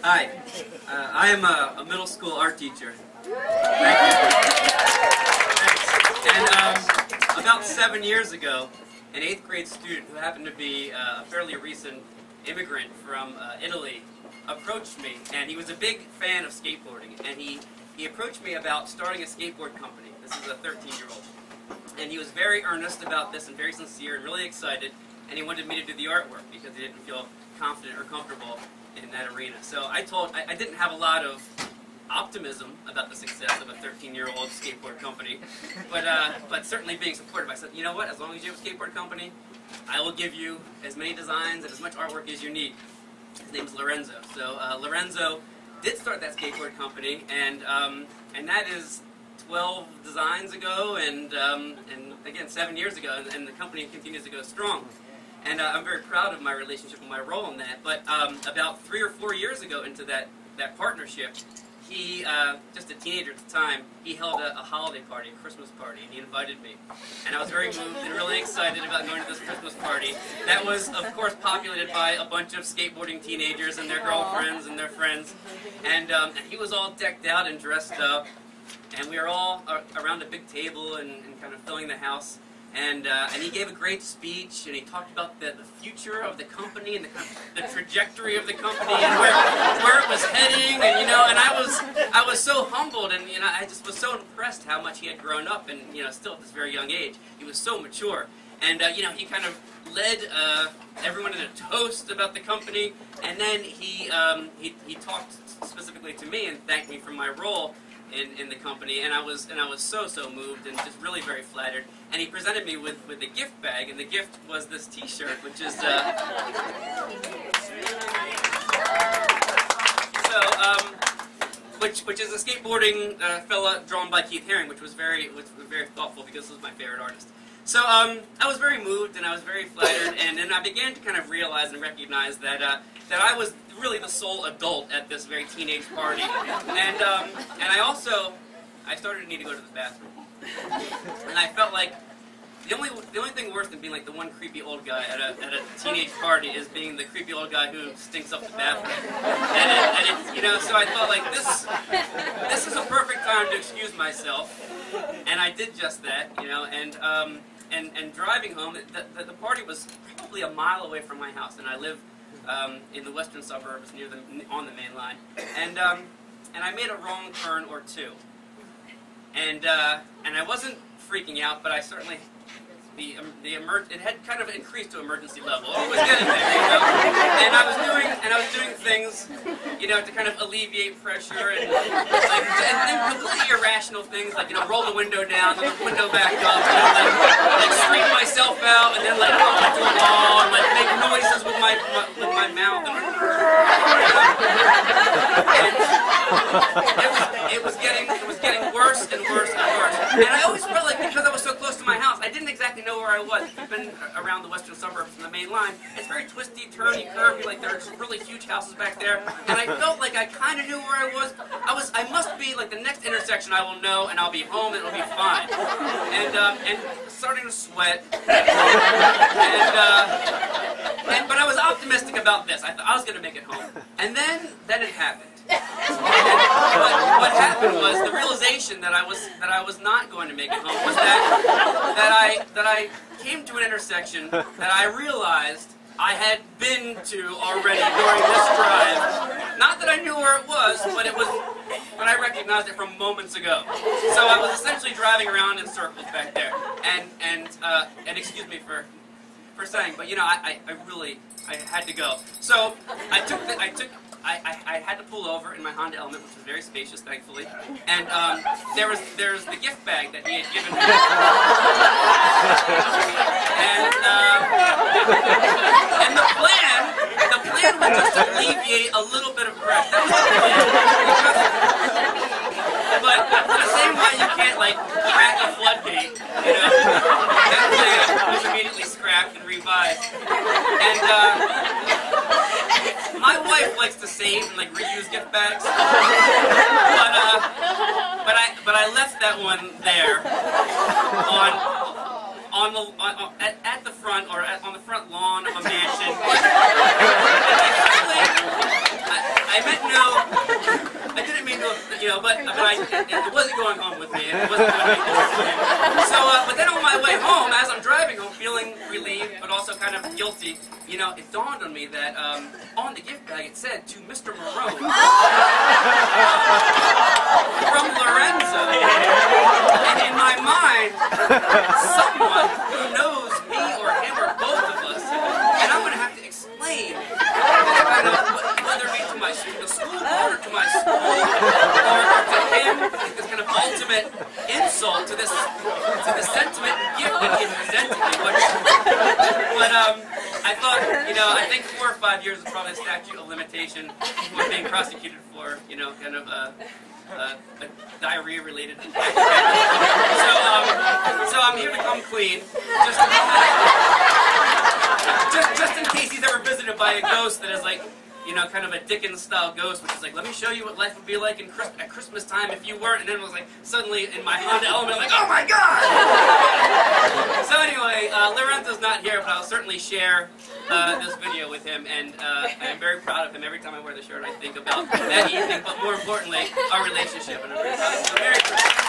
Hi, I am a middle school art teacher. Thank you. Thanks. And about 7 years ago, an 8th grade student who happened to be a fairly recent immigrant from Italy approached me, and he was a big fan of skateboarding, and he approached me about starting a skateboard company. This is a 13-year-old. And he was very earnest about this and very sincere and really excited, and he wanted me to do the artwork because he didn't feel confident or comfortable in that arena. So I didn't have a lot of optimism about the success of a 13-year-old skateboard company, but certainly being supportive. I said, you know what, as long as you have a skateboard company, I will give you as many designs and as much artwork as you need. His name is Lorenzo. So Lorenzo did start that skateboard company, and that is 12 designs ago, and again 7 years ago, and the company continues to go strong. And I'm very proud of my relationship and my role in that. But about 3 or 4 years ago into that partnership, he, just a teenager at the time, he held a holiday party, a Christmas party, and he invited me. And I was very moved and really excited about going to this Christmas party. That was, of course, populated by a bunch of skateboarding teenagers and their girlfriends and their friends. And he was all decked out and dressed up. And we were all around a big table and kind of filling the house. And he gave a great speech, and he talked about the future of the company and the trajectory of the company and where it was heading, and and I was so humbled, and I just was so impressed how much he had grown up, and still at this very young age, he was so mature, and he kind of led everyone in a toast about the company, and then he talked specifically to me and thanked me for my role in the company, and I was so moved and just really very flattered. And he presented me with a gift bag, and the gift was this T-shirt, which is which is a skateboarding fella drawn by Keith Haring, which was very thoughtful because this was my favorite artist. So I was very moved and I was very flattered, and then I began to kind of realize and recognize that that I was really the sole adult at this very teenage party, and I started to need to go to the bathroom, and I felt like the only thing worse than being like the one creepy old guy at a teenage party is being the creepy old guy who stinks up the bathroom, and so I thought like this is a perfect time to excuse myself, and I did just that, and driving home, the party was probably a mile away from my house, and I live in the western suburbs on the main line, and I made a wrong turn or two, and I wasn't freaking out, but I certainly it had kind of increased to emergency level. It was getting there, and I was doing things, to kind of alleviate pressure and completely irrational things like roll the window down, then the window back up, like straighten myself out, and then like roll into a wall, and like make noises with my mouth, and it was getting worse and worse and worse. And I always felt like because I was so close to my house, I didn't exactly know where I was. If you've been around the western suburbs and the main line, it's very twisty, turny, curvy, like there's really huge houses back there. And I felt like I kind of knew where I was. I must be like the next intersection I will know, and I'll be home, and it'll be fine. And starting to sweat. But I was optimistic about this. I thought I was going to make it home. And then it happened. What happened was the realization that I was not going to make it home was that I came to an intersection that I realized I had been to already during this drive. Not that I knew where it was, but I recognized it from moments ago. So I was essentially driving around in circles back there, and excuse me for saying, but I had to go. So I had to pull over in my Honda Element, which was very spacious, thankfully. And there's the gift bag that he had given me. And the plan was just to alleviate a little bit of pressure. That was the plan. But in the same way you can't like crack a floodgate, that plan was immediately scrapped and revised. And my wife likes to save and like reuse gift bags, but I left that one there at the front or on the front lawn of a mansion. I meant no guilty, you know, it dawned on me that on the gift bag it said, "To Mr. Marone." From Lorenzo. And in my mind, someone who knows me or him or both of us, and I'm going to have to explain kind of, whether it be to the school board or to my school or to him, this kind of ultimate insult to this sentiment and gift that he had presented me. But I thought, you know, I think 4 or 5 years is probably a statute of limitation for being prosecuted for, you know, kind of a diarrhea-related so I'm here to come clean, just in case he's ever visited by a ghost that is like, you know, kind of a Dickens-style ghost, which is like, let me show you what life would be like at Christmas time if you weren't, and then it was like, suddenly in my Honda Element, like, oh my God! So anyway, Lorenzo's not here, but I'll certainly share this video with him, and I'm very proud of him. Every time I wear the shirt, I think about that evening, but more importantly, our relationship, and I'm very proud of him. So Merry Christmas.